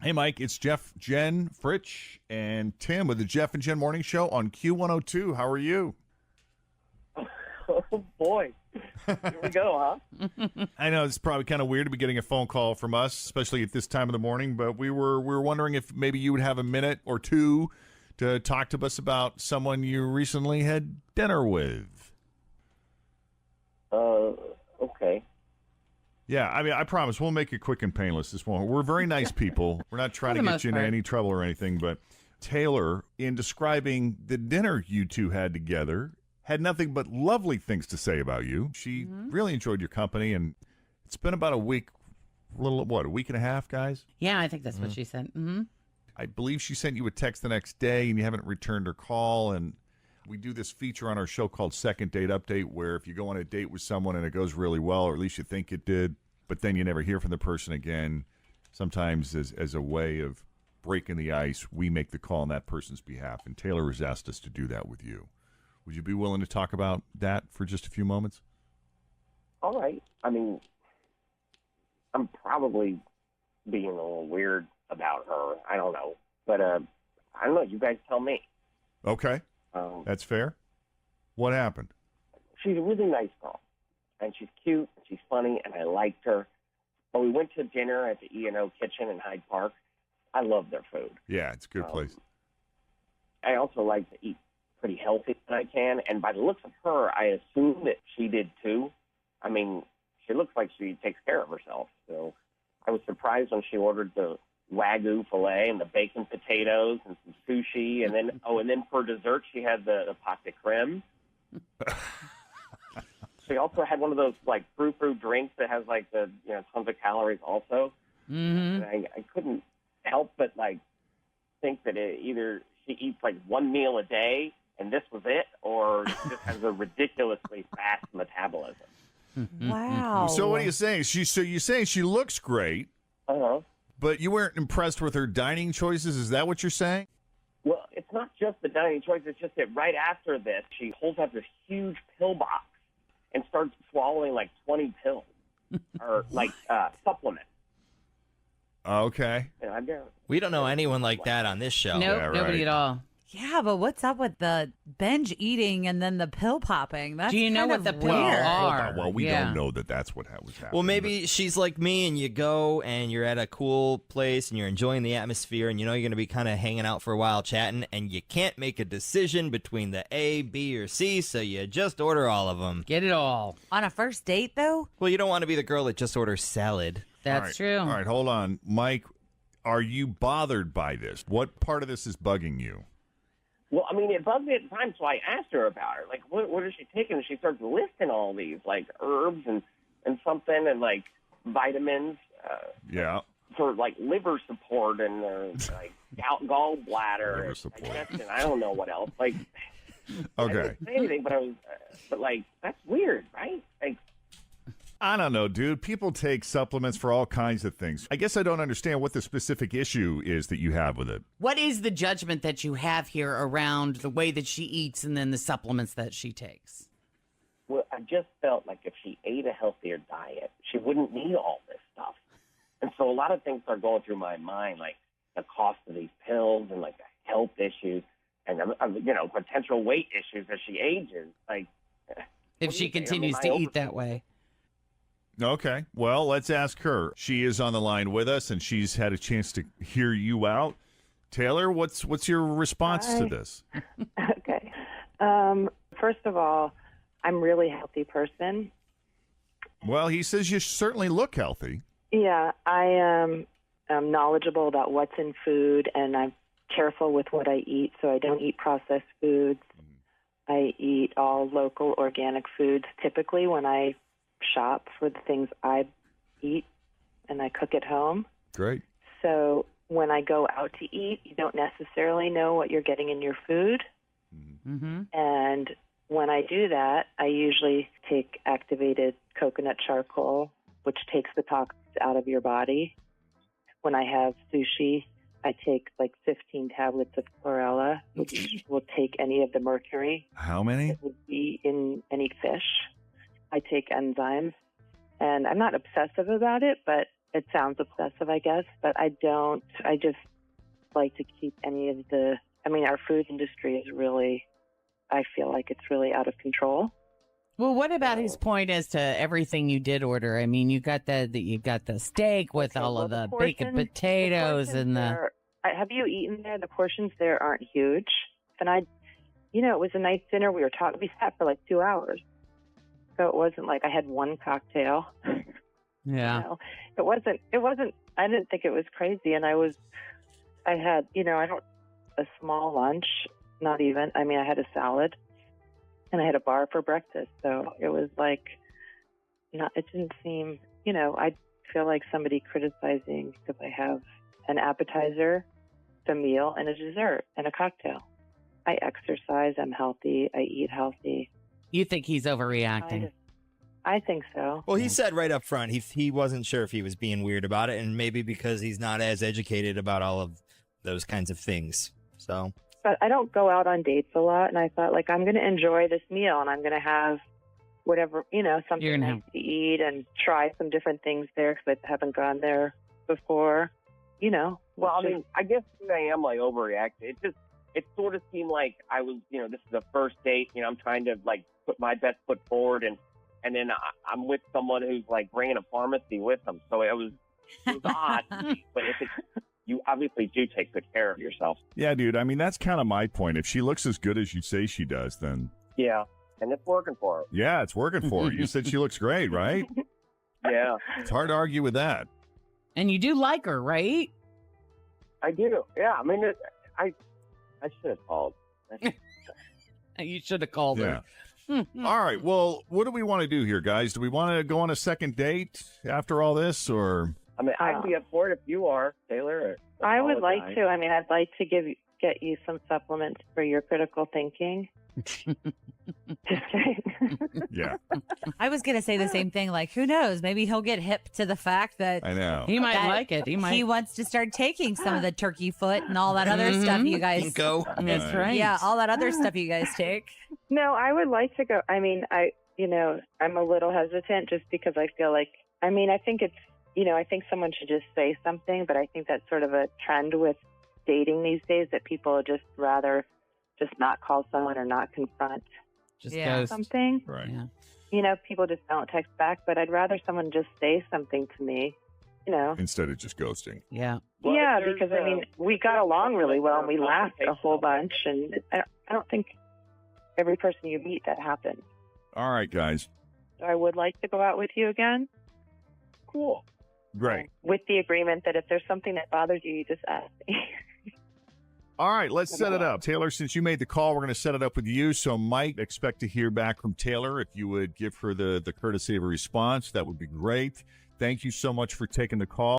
Hey, Mike, it's Jeff, Jen, Fritch, and Tim with the Jeff and Jen Morning Show on Q102. How are you? Oh, boy. Here we go, huh? I know it's probably kind of weird to be getting a phone call from us, especially at this time of the morning, but we were wondering if maybe you would have a minute or two to talk to us about someone you recently had dinner with. Okay. Yeah, I mean, I promise we'll make it quick and painless this morning. We're very nice people. We're not trying to get you into any trouble or anything, but Taylor, in describing the dinner you two had together, had nothing but lovely things to say about you. She really enjoyed your company, and it's been about a week, a week and a half, guys? Yeah, I think that's what she said. Mm-hmm. I believe she sent you a text the next day, and you haven't returned her call, and we do this feature on our show called Second Date Update, where if you go on a date with someone and it goes really well, or at least you think it did, but then you never hear from the person again, sometimes as a way of breaking the ice, we make the call on that person's behalf, and Taylor has asked us to do that with you. Would you be willing to talk about that for just a few moments? All right. I mean, I'm probably being a little weird about her. I don't know. But I don't know. You guys tell me. Okay. That's fair. What happened? She's a really nice girl. And she's cute. And she's funny. And I liked her. But we went to dinner at the E&O Kitchen in Hyde Park. I love their food. Yeah, it's a good place. I also like to eat pretty healthy when I can. And by the looks of her, I assume that she did too. I mean, she looks like she takes care of herself. So I was surprised when she ordered the Wagyu filet and the bacon potatoes and some sushi. And then, and then for dessert, she had the pâte de crème. She also had one of those, like, frou-frou drinks that has, like, the, tons of calories also. Mm-hmm. And I couldn't help but, like, think that either she eats, like, one meal a day and this was it, or she just has a ridiculously fast metabolism. Wow. So what are you saying? You're saying she looks great, but you weren't impressed with her dining choices? Is that what you're saying? Well, it's not just the dining choice. It's just that right after this, she holds out this huge pill box and starts swallowing like 20 pills or like supplements. Okay. We don't know anyone like that on this show. Nope, Yeah, right. nobody at all. Yeah, but what's up with the binge eating and then the pill popping? That's Do you know kind what of the pills weird. are? Well, we Yeah. don't know that that's what was happening. Well, maybe she's like me and you go and you're at a cool place and you're enjoying the atmosphere and you know you're going to be kind of hanging out for a while chatting and you can't make a decision between the A, B, or C, so you just order all of them. Get it all. On a first date, though? Well, you don't want to be the girl that just orders salad. That's true. All right, hold on. Mike, are you bothered by this? What part of this is bugging you? Well, I mean, it bugged me at the time, so I asked her about her. Like, what is she taking? And she starts listing all these, like, herbs and something and, like, vitamins Yeah. for, like, liver support and, like, gallbladder. Liver support. Digestion. I don't know what else. Like, I Okay. didn't say anything, but like, that's weird, right? Like, I don't know, dude. People take supplements for all kinds of things. I guess I don't understand what the specific issue is that you have with it. What is the judgment that you have here around the way that she eats and then the supplements that she takes? well, I just felt like if she ate a healthier diet, she wouldn't need all this stuff. And so a lot of things are going through my mind, like the cost of these pills and, like, the health issues and, potential weight issues as she ages. Like, If what do she you think? continues to eat that way. Okay. Well, let's ask her. She is on the line with us, and she's had a chance to hear you out. Taylor, what's your response to this? Okay. First of all, I'm a really healthy person. Well, he says you certainly look healthy. Yeah, I am knowledgeable about what's in food, and I'm careful with what I eat, so I don't eat processed foods. I eat all local organic foods typically when I shop for the things I eat, and I cook at home. Great. So when I go out to eat, you don't necessarily know what you're getting in your food. Mm-hmm. And when I do that, I usually take activated coconut charcoal, which takes the toxins out of your body. When I have sushi, I take like 15 tablets of chlorella, which will take any of the mercury How many? that would be in any fish. I take enzymes, and I'm not obsessive about it, but it sounds obsessive, I guess, but I don't. I just like to keep any of the. I mean, our food industry is really. I feel like it's really out of control. Well, what about his point as to everything you did order? I mean, you got the steak with Okay, all well, of the portions- baked potatoes portions and the. there- have you eaten there? The portions there aren't huge, and it was a nice dinner. We sat for like 2 hours, so it wasn't like I had one cocktail. Yeah. You know, it wasn't. I didn't think it was crazy, and I had, a small lunch, not even. I mean, I had a salad, and I had a bar for breakfast. So it was like, it didn't seem, I feel like somebody criticizing because I have an appetizer, a meal, and a dessert, and a cocktail. I exercise. I'm healthy. I eat healthy. You think he's overreacting? I think so. Well, he said right up front he wasn't sure if he was being weird about it, and maybe because he's not as educated about all of those kinds of things. So, but I don't go out on dates a lot, and I thought, like, I'm going to enjoy this meal, and I'm going to have whatever, something You're gonna nice to eat and try some different things there because I haven't gone there before. Well, I mean, I guess I am like overreacting. It sort of seemed like I was, this is a first date. I'm trying to like put my best foot forward, and then I'm with someone who's like bringing a pharmacy with them. So it was odd. But you obviously do take good care of yourself. Yeah, dude. I mean, that's kind of my point. If she looks as good as you say she does, then Yeah, and it's working for her. yeah, it's working for her. You said she looks great, right? Yeah, It's hard to argue with that. And you do like her, right? I do. Yeah, I mean, I should have called. You should have called Yeah. her. All right. Well, what do we want to do here, guys? Do we want to go on a second date after all this, or? I mean, I'd be up for it if you are, Taylor. I would like to. I mean, I'd like to get you some supplements for your critical thinking. Just kidding. Yeah, I was going to say the same thing. Like, who knows? Maybe he'll get hip to the fact that I know. He might That- like it. He might. he wants to start taking some of the turkey foot and all that other stuff you guys. Ginkgo. That's right. Yeah, all that other stuff you guys take. No, I would like to go. I mean, I'm a little hesitant just because I feel like, I think it's, I think someone should just say something, but I think that's sort of a trend with dating these days that people just rather just not call someone or not confront Just Yeah. ghost. something. Right. Yeah. People just don't text back, but I'd rather someone just say something to me, Instead of just ghosting. Yeah. Well, yeah, there's, because we got along really well and we laughed a whole bunch, and I don't think every person you meet that happens. All right, guys. So I would like to go out with you again. Cool. Great. With the agreement that if there's something that bothers you, you just ask me. All right, let's set it up. Taylor, since you made the call, we're going to set it up with you. So, Mike, expect to hear back from Taylor. If you would give her the courtesy of a response, that would be great. Thank you so much for taking the call.